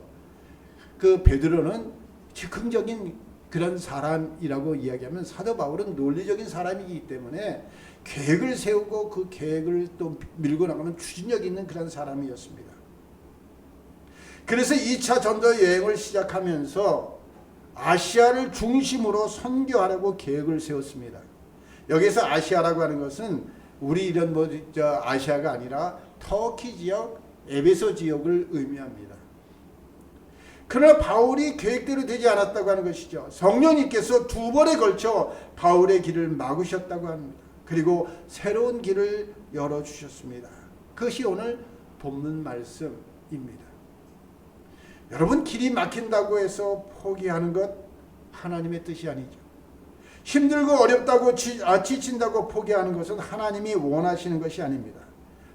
그 베드로는 즉흥적인 그런 사람이라고 이야기하면 사도 바울은 논리적인 사람이기 때문에 계획을 세우고 그 계획을 또 밀고 나가는 추진력 있는 그런 사람이었습니다. 그래서 2차 전도 여행을 시작하면서 아시아를 중심으로 선교하려고 계획을 세웠습니다. 여기서 아시아라고 하는 것은 우리 이런 아시아가 아니라 터키 지역, 에베소 지역을 의미합니다. 그러나 바울이 계획대로 되지 않았다고 하는 것이죠. 성령님께서 2번에 걸쳐 바울의 길을 막으셨다고 합니다. 그리고 새로운 길을 열어주셨습니다. 그것이 오늘 본문 말씀입니다. 여러분, 길이 막힌다고 해서 포기하는 것 하나님의 뜻이 아니죠. 힘들고 어렵다고 지친다고 포기하는 것은 하나님이 원하시는 것이 아닙니다.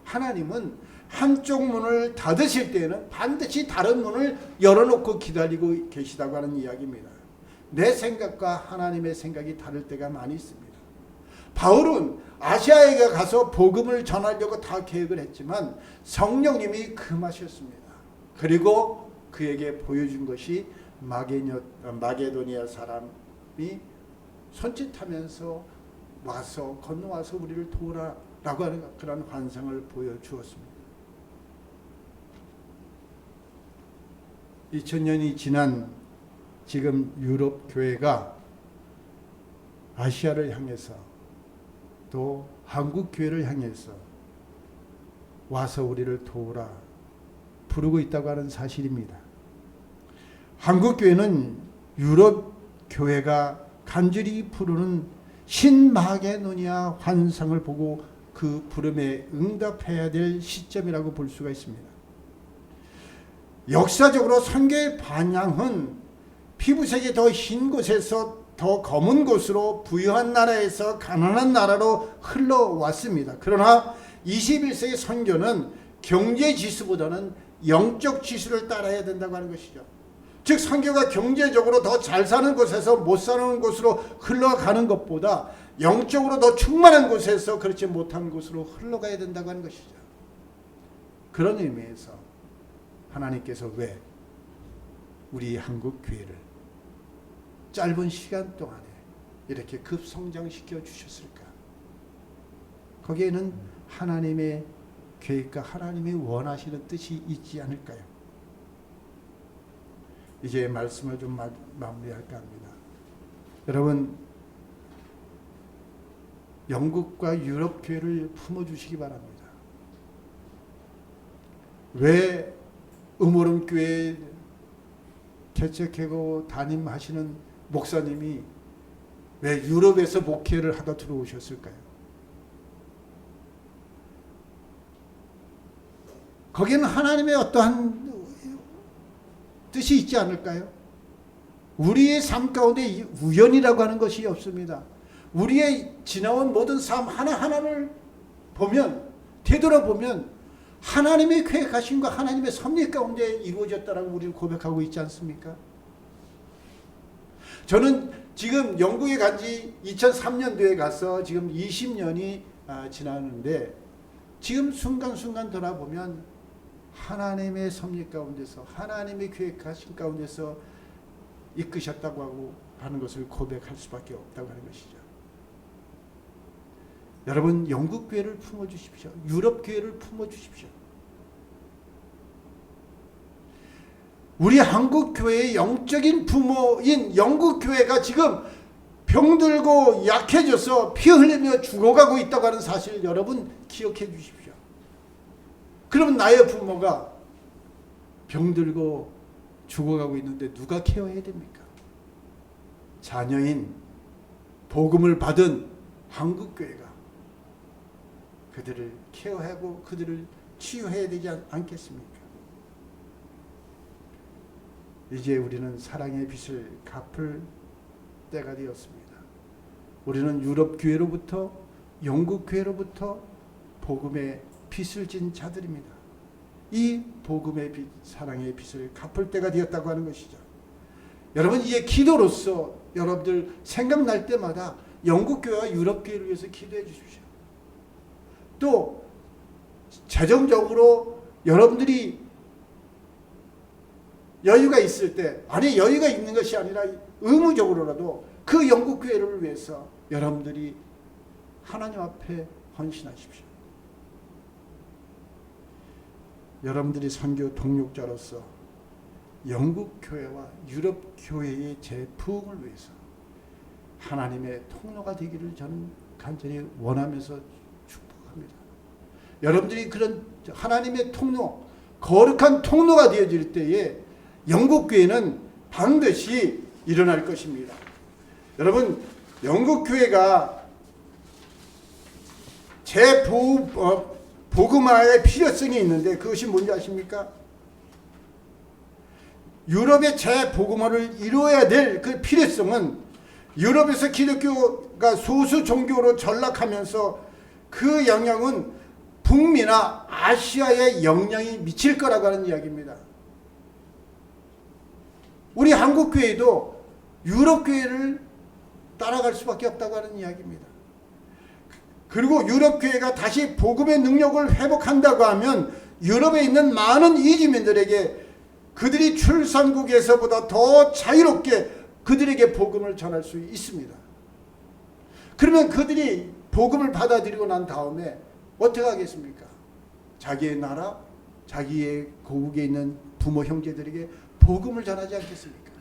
하나님은 한쪽 문을 닫으실 때에는 반드시 다른 문을 열어놓고 기다리고 계시다고 하는 이야기입니다. 내 생각과 하나님의 생각이 다를 때가 많이 있습니다. 바울은 아시아에 가서 복음을 전하려고 다 계획을 했지만 성령님이 금하셨습니다. 그리고 그에게 보여준 것이 마게도니아 사람이 손짓하면서 와서 건너와서 우리를 도우라라고 하는 그런 환상을 보여주었습니다. 2000년이 지난 지금 유럽 교회가 아시아를 향해서 또 한국 교회를 향해서 와서 우리를 도우라 부르고 있다고 하는 사실입니다. 한국 교회는 유럽 교회가 간절히 부르는 신마게도니아 환상을 보고 그 부름에 응답해야 될 시점이라고 볼 수가 있습니다. 역사적으로 선교의 방향은 피부색이 더 흰 곳에서 더 검은 곳으로 부유한 나라에서 가난한 나라로 흘러왔습니다. 그러나 21세기 선교는 경제 지수보다는 영적 지수를 따라야 된다고 하는 것이죠. 즉 선교가 경제적으로 더 잘 사는 곳에서 못 사는 곳으로 흘러가는 것보다 영적으로 더 충만한 곳에서 그렇지 못한 곳으로 흘러가야 된다고 하는 것이죠. 그런 의미에서 하나님께서 왜 우리 한국 교회를 짧은 시간 동안에 이렇게 급성장시켜 주셨을까? 거기에는 하나님의 계획과 하나님이 원하시는 뜻이 있지 않을까요? 이제 말씀을 좀 마무리할까 합니다. 여러분, 영국과 유럽 교회를 품어주시기 바랍니다. 왜 음오름 교회 개척하고 담임하시는 목사님이 왜 유럽에서 목회를 하다 들어오셨을까요? 거기는 하나님의 어떠한 뜻이 있지 않을까요? 우리의 삶 가운데 우연이라고 하는 것이 없습니다. 우리의 지나온 모든 삶 하나하나를 보면, 되돌아보면 하나님의 계획하심과 하나님의 섭리 가운데 이루어졌다라고 우리는 고백하고 있지 않습니까? 저는 지금 영국에 간 지 2003년도에 가서 지금 20년이 지났는데 지금 순간순간 돌아보면 하나님의 섭리 가운데서 하나님의 계획하신 가운데서 이끄셨다고 하는 것을 고백할 수밖에 없다고 하는 것이죠. 여러분, 영국 교회를 품어주십시오. 유럽 교회를 품어주십시오. 우리 한국 교회의 영적인 부모인 영국 교회가 지금 병들고 약해져서 피 흘리며 죽어가고 있다고 하는 사실 여러분 기억해 주십시오. 그러면 나의 부모가 병들고 죽어가고 있는데 누가 케어해야 됩니까? 자녀인 복음을 받은 한국 교회가 그들을 케어하고 그들을 치유해야 되지 않겠습니까? 이제 우리는 사랑의 빚을 갚을 때가 되었습니다. 우리는 유럽 교회로부터 영국 교회로부터 복음의 빚을 진 자들입니다. 이 복음의 빚, 사랑의 빚을 갚을 때가 되었다고 하는 것이죠. 여러분 이게 기도로서 여러분들 생각날 때마다 영국교회와 유럽교회를 위해서 기도해 주십시오. 또 재정적으로 여러분들이 여유가 있을 때, 아니 여유가 있는 것이 아니라 의무적으로라도 그 영국교회를 위해서 여러분들이 하나님 앞에 헌신하십시오. 여러분들이 선교 동력자로서 영국교회와 유럽교회의 재부흥을 위해서 하나님의 통로가 되기를 저는 간절히 원하면서 축복합니다. 여러분들이 그런 하나님의 통로, 거룩한 통로가 되어질 때에 영국교회는 반드시 일어날 것입니다. 여러분, 영국교회가 복음화의 필요성이 있는데 그것이 뭔지 아십니까? 유럽의 재복음화를 이루어야 될 그 필요성은 유럽에서 기독교가 소수 종교로 전락하면서 그 영향은 북미나 아시아에 영향이 미칠 거라고 하는 이야기입니다. 우리 한국교회도 유럽교회를 따라갈 수밖에 없다고 하는 이야기입니다. 그리고 유럽교회가 다시 복음의 능력을 회복한다고 하면 유럽에 있는 많은 이주민들에게 그들이 출산국에서보다 더 자유롭게 그들에게 복음을 전할 수 있습니다. 그러면 그들이 복음을 받아들이고 난 다음에 어떻게 하겠습니까? 자기의 나라, 자기의 고국에 있는 부모 형제들에게 복음을 전하지 않겠습니까?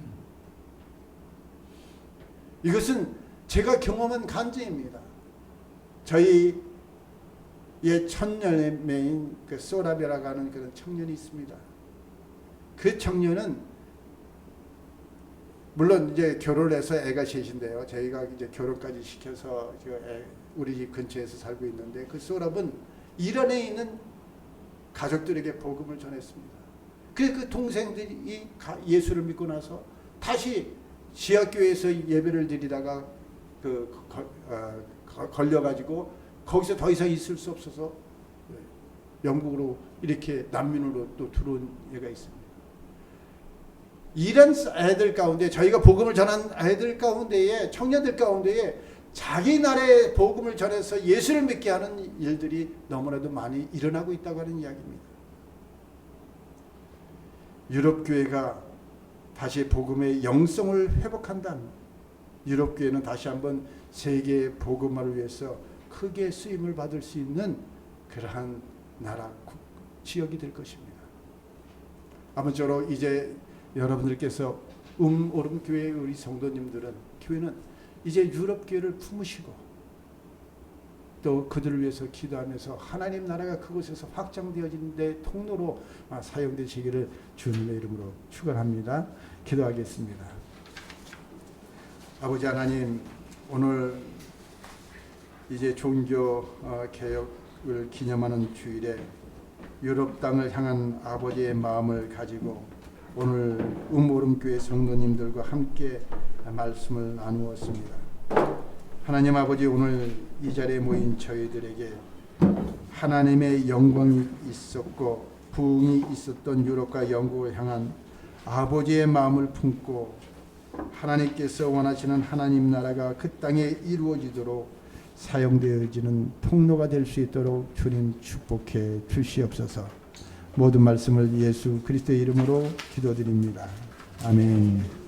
이것은 제가 간증입니다. 저희 천년매인 그 소라베라고 하는 그런 청년이 있습니다. 그 청년은 물론 이제 결혼을 해서 애가 셋인데요. 저희가 이제 결혼까지 시켜서 우리 집 근처에서 살고 있는데 그 소랍은 이란에 있는 가족들에게 복음을 전했습니다. 그 동생들이 예수를 믿고 나서 다시 지하교회에서 예배를 드리다가 걸려가지고 거기서 더 이상 있을 수 없어서 영국으로 이렇게 난민으로 또 들어온 애가 있습니다. 이런 애들 가운데 저희가 복음을 전한 애들 가운데에 청년들 가운데에 자기 나라의 복음을 전해서 예수를 믿게 하는 일들이 너무나도 많이 일어나고 있다고 하는 이야기입니다. 유럽교회가 다시 복음의 영성을 회복한다면 유럽교회는 다시 한번 세계 복음화를 위해서 크게 쓰임을 받을 수 있는 그러한 나라 지역이 될 것입니다. 아무쪼록 이제 여러분들께서 오름교회의 우리 성도님들은 교회는 이제 유럽교회를 품으시고 또 그들을 위해서 기도하면서 하나님 나라가 그곳에서 확장되어진 데 통로로 사용되시기를 주님의 이름으로 축원합니다. 기도하겠습니다. 아버지 하나님, 오늘 이제 종교 개혁을 기념하는 주일에 유럽 땅을 향한 아버지의 마음을 가지고 오늘 오름교회 성도님들과 함께 말씀을 나누었습니다. 하나님 아버지, 오늘 이 자리에 모인 저희들에게 하나님의 영광이 있었고 부흥이 있었던 유럽과 영국을 향한 아버지의 마음을 품고 하나님께서 원하시는 하나님 나라가 그 땅에 이루어지도록 사용되어지는 통로가 될 수 있도록 주님 축복해 주시옵소서. 모든 말씀을 예수 그리스도의 이름으로 기도드립니다. 아멘.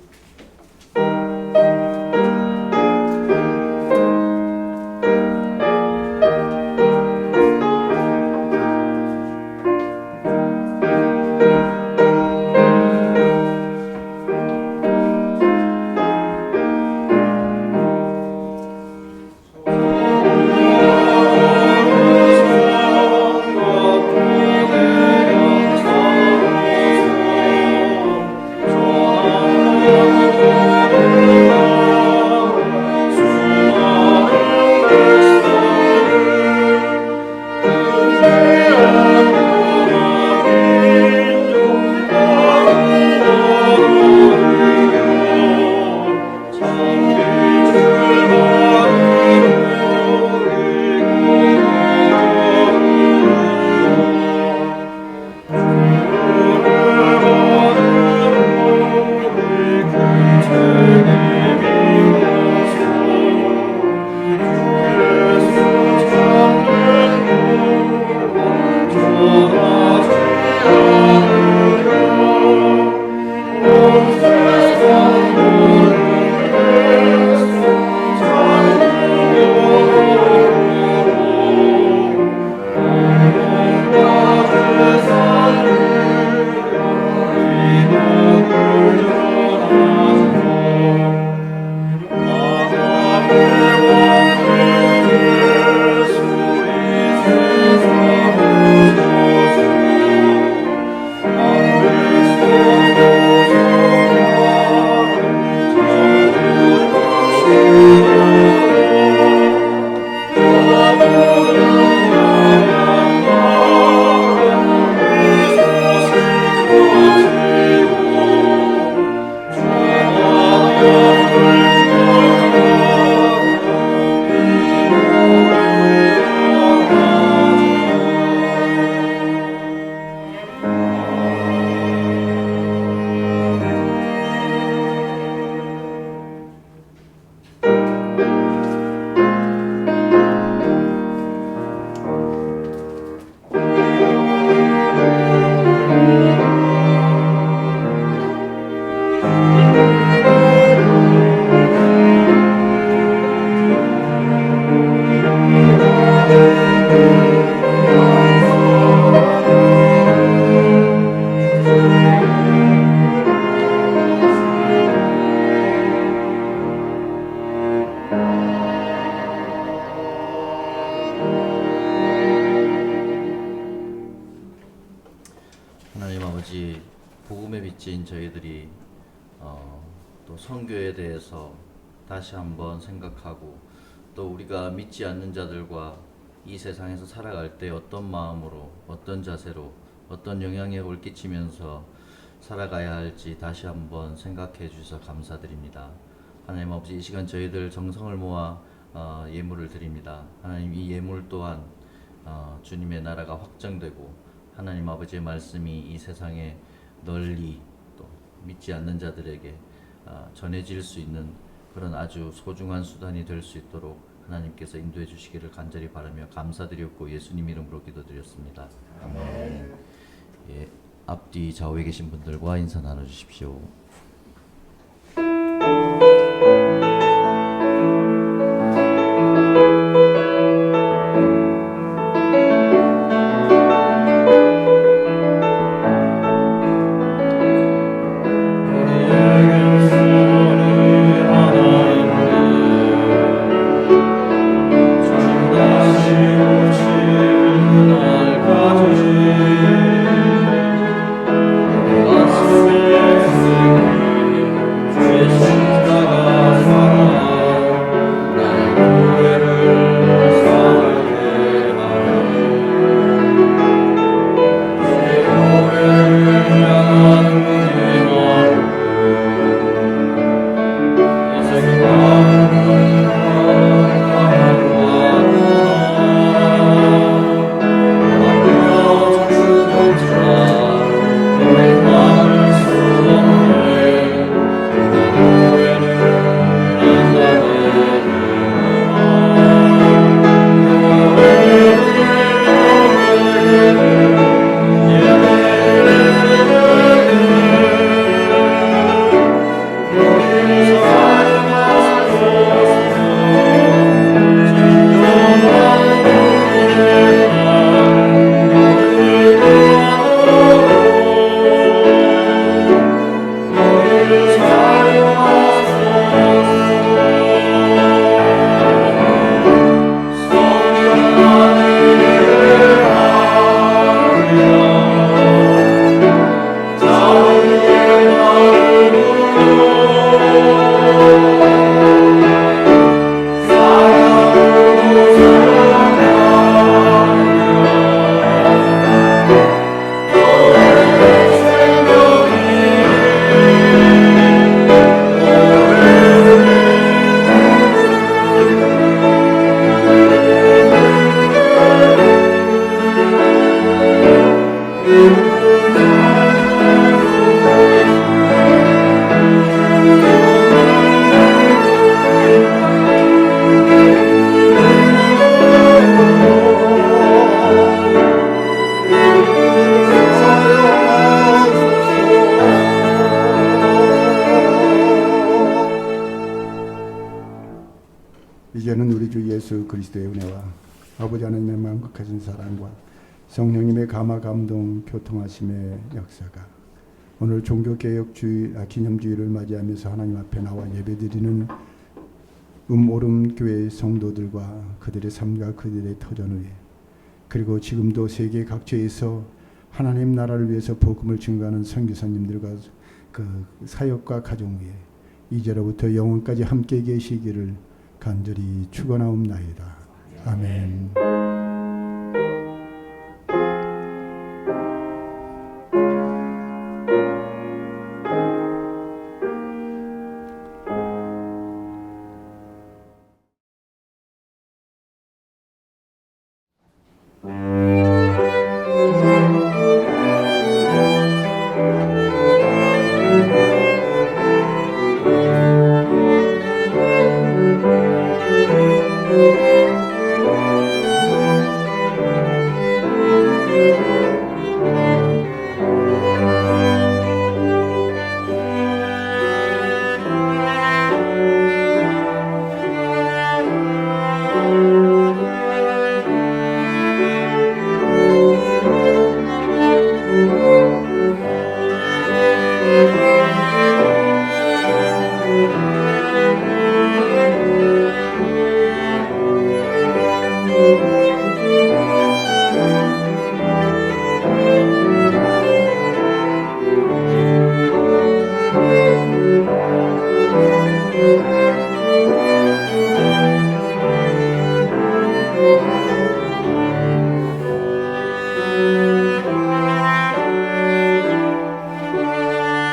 복음의 빛인 저희들이 또 선교에 대해서 다시 한번 생각하고 또 우리가 믿지 않는 자들과 이 세상에서 살아갈 때 어떤 마음으로 어떤 자세로 어떤 영향력을 끼치면서 살아가야 할지 다시 한번 생각해 주셔서 감사드립니다. 하나님 아버지, 이 시간 저희들 정성을 모아 예물을 드립니다. 하나님, 이 예물 또한 주님의 나라가 확정되고 하나님 아버지의 말씀이 이 세상에 널리 또 믿지 않는 자들에게 전해질 수 있는 그런 아주 소중한 수단이 될 수 있도록 하나님께서 인도해 주시기를 간절히 바라며 감사드렸고 예수님 이름으로 기도드렸습니다. 아멘. 예, 앞뒤 좌우에 계신 분들과 인사 나눠주십시오. 이제는 우리 주 예수 그리스도의 은혜와 아버지 하나님의 만극하신 사랑과 성령님의 감화 감동 교통하심의 역사가 오늘 종교개혁주의 기념주의를 맞이하면서 하나님 앞에 나와 예배드리는 오름 교회의 성도들과 그들의 삶과 그들의 터전 위에 그리고 지금도 세계 각지에서 하나님 나라를 위해서 복음을 증거하는 선교사님들과 그 사역과 가정 위에 이제로부터 영원까지 함께 계시기를 간절히 축원하옵나이다. 아멘.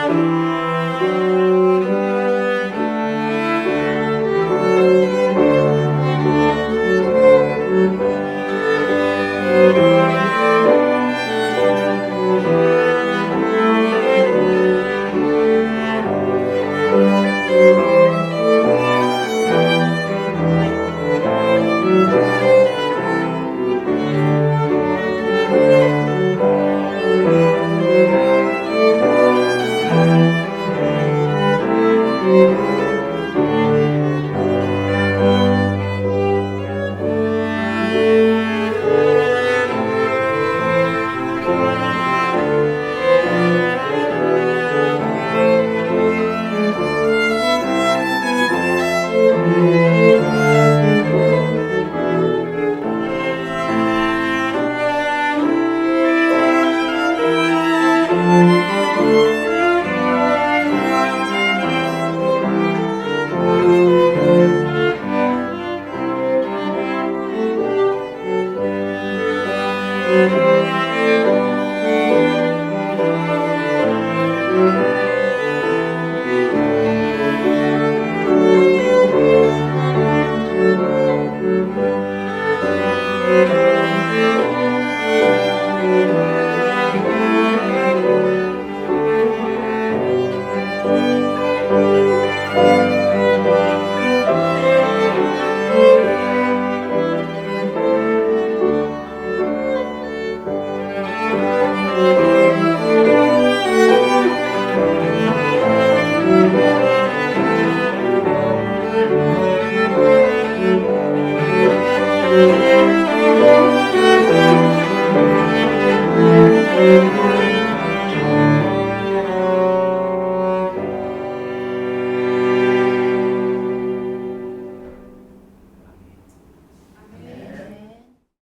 주옵소서.